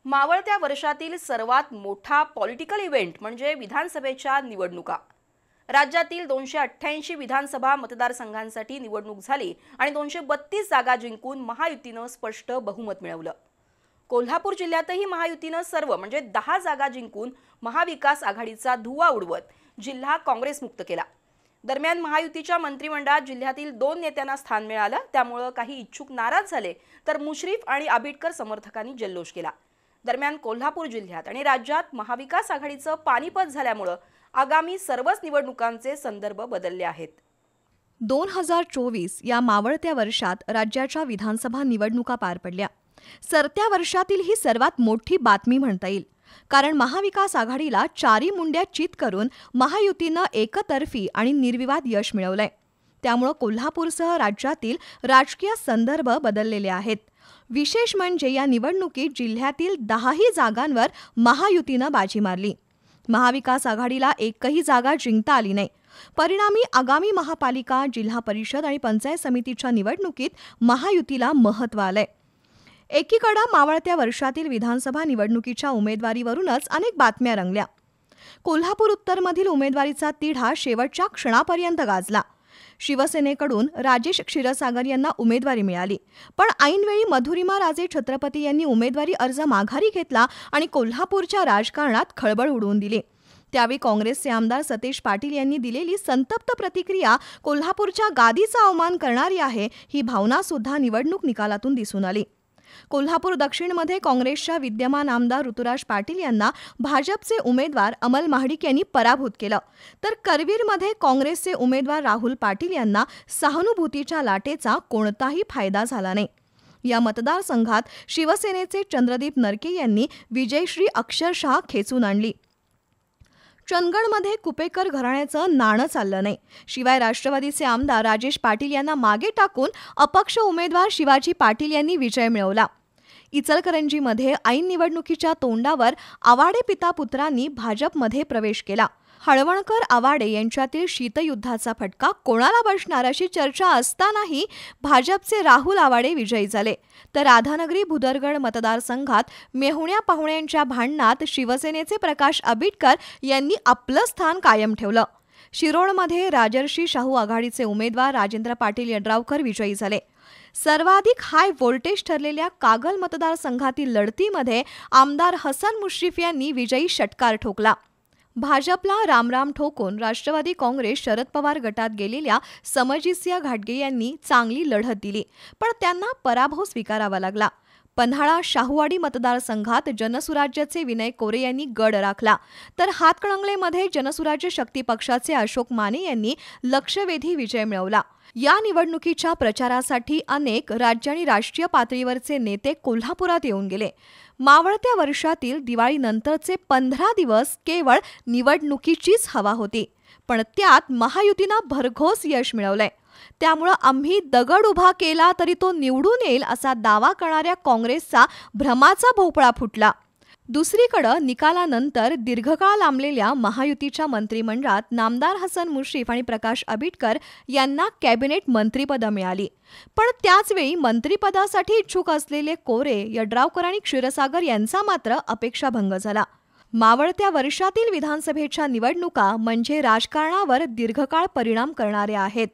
मावळत्या वर्षातील सर्वात मोठा पॉलिटिकल इव्हेंट म्हणजे विधानसभेच्या निवडणुका। राज्यातील 288 विधानसभा मतदारसंघांसाठी निवडणूक झाली आणि 232 जागा जिंकून महायुतीने स्पष्ट बहुमत मिळवलं। कोल्हापूर जिल्ह्यातही महायुतीने सर्व म्हणजे 10 जागा जिंकून महाविकास आघाडीचा धुव्वा उडवत जिल्हा काँग्रेस मुक्त केला। दरम्यान महायुतीच्या मंत्रिमंडळात जिल्ह्यातील 2 नेत्यांना स्थान मिळालं, त्यामुळे काही इच्छुक नाराज झाले तर मुश्रीफ आणि आबिटकर समर्थकांनी जल्लोष केला। दरम्यान कोल्हापूर जिल्ह्यात आणि राज्यात महाविकास आघाडीचं पानिपत झाल्यामुळे आगामी सर्वच निवडणुकांचे संदर्भ बदलले आहेत। 2024 या मावळत्या वर्षात राज्याच्या विधानसभा निवडणुका पार पडल्या। सरत्या वर्षातील ही सर्वात मोठी बातमी म्हणता येईल, कारण महाविकास आघाडीला चारी मुंड्या चित करून महायुतीनं एकतर्फी आणि निर्विवाद यश मिळवलंय। त्यामुळे कोल्हापूरसह राज्यातील राजकीय संदर्भ बदललेले आहेत। विशेष म्हणजे या निवडणुकीत जिल्ह्यातील 10ही जागांवर महायुतीनं बाजी मारली। महाविकास आघाडीला एकही जागा जिंकता आली नाही। परिणामी आगामी महापालिका, जिल्हा परिषद आणि पंचायत समितीच्या निवडणुकीत महायुतीला महत्त्व आलंय। एकीकडे मावळत्या वर्षातील विधानसभा निवडणुकीच्या उमेदवारीवरूनच अनेक बातम्या रंगल्या। कोल्हापूर उत्तरमधील उमेदवारीचा तिढा शेवटच्या क्षणापर्यंत गाजला। शिवसेनेकडून राजेश क्षीरसागर यांना उमेदवारी मिळाली, पण ऐनवेळी मधुरिमा राजे छत्रपती यांनी उमेदवारी अर्ज माघारी घेतला आणि कोल्हापूरच्या राजकारणात खळबळ उडवून दिली। त्यावेळी काँग्रेसचे आमदार सतेज पाटील यांनी दिलेली संतप्त प्रतिक्रिया कोल्हापूरच्या गादीचा अवमान करणारी आहे, ही भावना सुद्धा निवडणूक निकालातून दिसून आली। कोल्हापूर दक्षिणमध्ये काँग्रेसच्या विद्यमान आमदार ऋतुराज पाटील यांना भाजपचे उमेदवार अमल महाडिक यांनी पराभूत केलं, तर करवीरमध्ये काँग्रेसचे उमेदवार राहुल पाटील यांना सहानुभूतीच्या लाटेचा कोणताही फायदा झाला नाही। या मतदारसंघात शिवसेनेचे चंद्रदीप नरके यांनी विजयश्री अक्षरशः खेचून आणली। चंदगडमध्ये कुपेकर घराण्याचं नाणं चाललं नाही। शिवाय राष्ट्रवादीचे आमदार राजेश पाटील यांना मागे टाकून अपक्ष उमेदवार शिवाजी पाटील यांनी विजय मिळवला। इचलकरंजीमध्ये ऐन निवडणुकीच्या तोंडावर आवाडे पिता पुत्रांनी भाजपमध्ये प्रवेश केला। हळवणकर आवाडे यांच्यातील शीतयुद्धाचा फटका कोणाला बसणार अशी चर्चा असतानाही भाजपचे राहुल आवाडे विजयी झाले, तर राधानगरी भुदरगड मतदारसंघात मेहुण्या पाहुण्यांच्या भांडणात शिवसेनेचे प्रकाश आबिटकर यांनी आपलं स्थान कायम ठेवलं। शिरोळमध्ये राजर्षी शाहू आघाडीचे उमेदवार राजेंद्र पाटील यड्रावकर विजयी झाले। सर्वाधिक हाय व्होल्टेज ठरलेल्या कागल मतदारसंघातील लढतीमध्ये आमदार हसन मुश्रीफ यांनी विजयी षटकार ठोकला। भाजपला रामराम ठोकून राष्ट्रवादी काँग्रेस शरद पवार गटात गेलेल्या समजितसिंह घाटगे यांनी चांगली लढत दिली, पण त्यांना पराभव स्वीकारावा लागला। पन्हाळा शाहूवाडी मतदारसंघात जनसुराज्याचे विनय कोरे यांनी गड राखला, तर हातकणंगलेमध्ये जनसुराज्य शक्ती पक्षाचे अशोक माने यांनी लक्षवेधी विजय मिळवला। या निवडणुकीच्या प्रचारासाठी अनेक राज्य आणि राष्ट्रीय पातळीवरचे नेते कोल्हापुरात येऊन गेले। मावळत्या वर्षातील दिवाळीनंतरचे 15 दिवस केवळ निवडणुकीचीच हवा होती, पण त्यात महायुतीनं भरघोस यश मिळवलंय। त्यामुळे आम्ही दगड उभा केला तरी तो निवडून येईल असा दावा करणाऱ्या काँग्रेसचा भ्रमाचा भोपळा फुटला। दुसरीकडे निकालानंतर दीर्घकाळ लांबलेल्या महायुतीच्या मंत्रिमंडळात नामदार हसन मुश्रीफ आणि प्रकाश आबिटकर यांना कॅबिनेट मंत्रिपदं मिळाली, पण त्याचवेळी मंत्रिपदासाठी इच्छुक असलेले कोरे, यड्रावकर आणि क्षीरसागर यांचा मात्र अपेक्षाभंग झाला। मावळत्या वर्षातील विधानसभेच्या निवडणुका म्हणजे राजकारणावर दीर्घकाळ परिणाम करणाऱ्या आहेत।